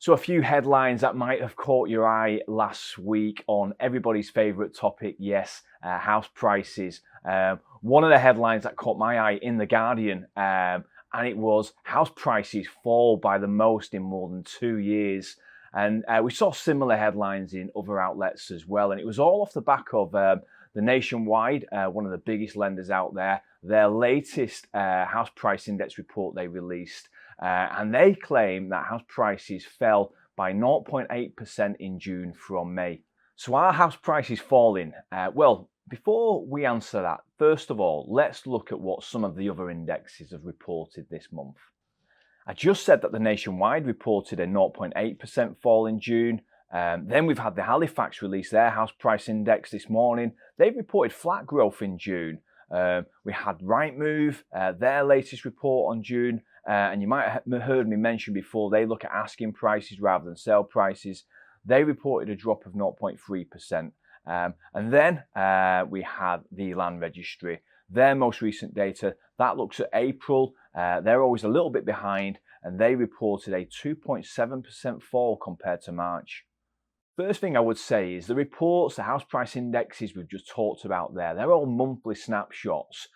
So a few headlines that might have caught your eye last week on everybody's favourite topic, yes, house prices. One of the headlines that caught my eye in The Guardian, and it was house prices fall by the most in more than 2 years. And we saw similar headlines in other outlets as well. And it was all off the back of the Nationwide, one of the biggest lenders out there, their latest house price index report they released. And they claim that house prices fell by 0.8% in June from May. So are house prices falling? Well, before we answer that, first of all, let's look at what some of the other indexes have reported this month. I just said that the Nationwide reported a 0.8% fall in June. Then we've had the Halifax release their house price index this morning. They've reported flat growth in June. We had Rightmove, their latest report on June. And you might have heard me mention before, they look at asking prices rather than sale prices. They reported a drop of 0.3%. And then we had the Land Registry. Their most recent data, that looks at April. They're always a little bit behind, and they reported a 2.7% fall compared to March. First thing I would say is the reports, the house price indexes we've just talked about there, they're all monthly snapshots.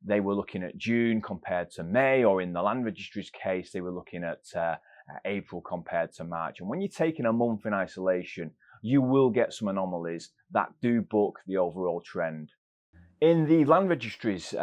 They were looking at June compared to May, or in the Land Registry's case, they were looking at April compared to March. And when you're taking a month in isolation, you will get some anomalies that do buck the overall trend. In the Land Registry's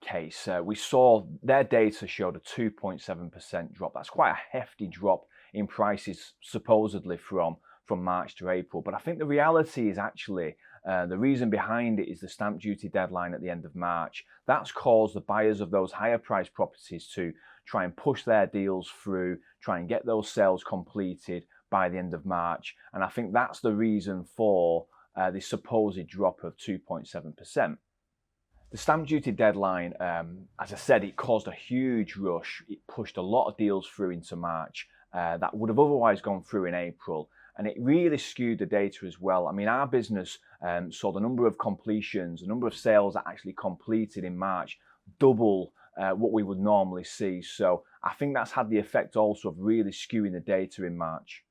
case, we saw their data showed a 2.7% drop. That's quite a hefty drop in prices, supposedly from March to April. But I think the reality is actually the reason behind it is the stamp duty deadline at the end of March. That's caused the buyers of those higher priced properties to try and push their deals through, try and get those sales completed by the end of March. And I think that's the reason for the supposed drop of 2.7%. The stamp duty deadline, as I said, it caused a huge rush. It pushed a lot of deals through into March that would have otherwise gone through in April. And it really skewed the data as well. I mean, our business saw the number of completions, the number of sales that actually completed in March, double what we would normally see. So I think that's had the effect also of really skewing the data in March.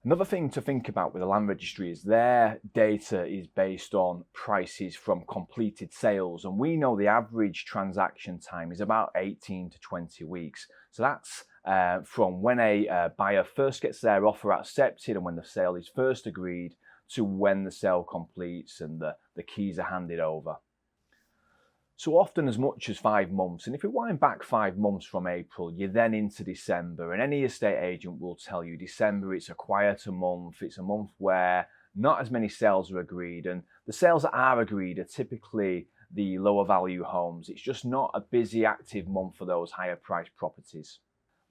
Another thing to think about with the Land Registry is their data is based on prices from completed sales. And we know the average transaction time is about 18 to 20 weeks. So that's from when a buyer first gets their offer accepted and when the sale is first agreed to when the sale completes and the keys are handed over. So often as much as 5 months. And if we wind back 5 months from April, you're then into December. And any estate agent will tell you December, it's a quieter month. It's a month where not as many sales are agreed. And the sales that are agreed are typically the lower value homes. It's just not a busy, active month for those higher priced properties.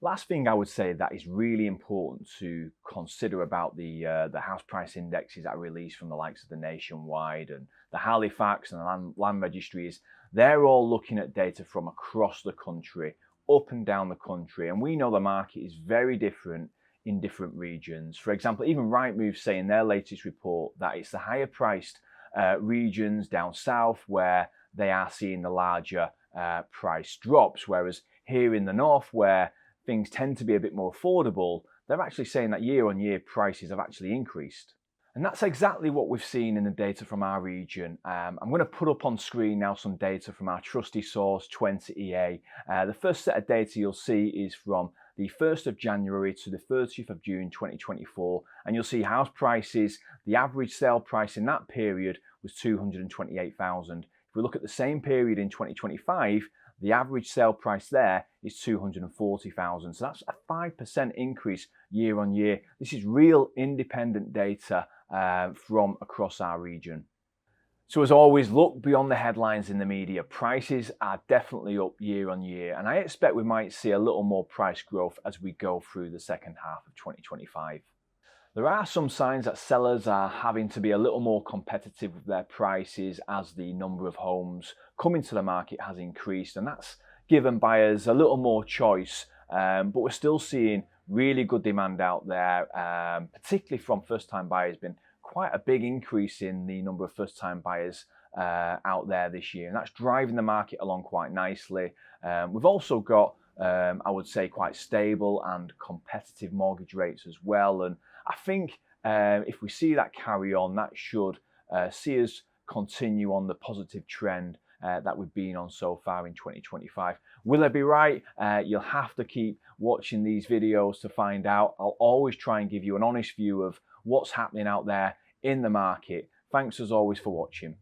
Last thing I would say that is really important to consider about the house price indexes that are released from the likes of the Nationwide and the Halifax and the Land Registry is they're all looking at data from across the country, up and down the country. And we know the market is very different in different regions. For example, even Rightmove say in their latest report that it's the higher priced regions down south where they are seeing the larger price drops. Whereas here in the north where things tend to be a bit more affordable, they're actually saying that year on year prices have actually increased. And that's exactly what we've seen in the data from our region. I'm going to put up on screen now some data from our trusty source, 20EA. The first set of data you'll see is from the 1st of January to the 30th of June 2024. And you'll see house prices, the average sale price in that period was $228,000. If we look at the same period in 2025, the average sale price there is $240,000. So that's a 5% increase year on year. This is real independent data from across our region. So as always, look beyond the headlines in the media. Prices are definitely up year on year, and I expect we might see a little more price growth as we go through the second half of 2025. There are some signs that sellers are having to be a little more competitive with their prices as the number of homes coming to the market has increased, and that's given buyers a little more choice. But we're still seeing really good demand out there, particularly from first-time buyers. Been quite a big increase in the number of first-time buyers out there this year, and that's driving the market along quite nicely. We've also got I would say quite stable and competitive mortgage rates as well. And I think if we see that carry on, that should see us continue on the positive trend that we've been on so far in 2025. Will I be right? You'll have to keep watching these videos to find out. I'll always try and give you an honest view of what's happening out there in the market. Thanks as always for watching.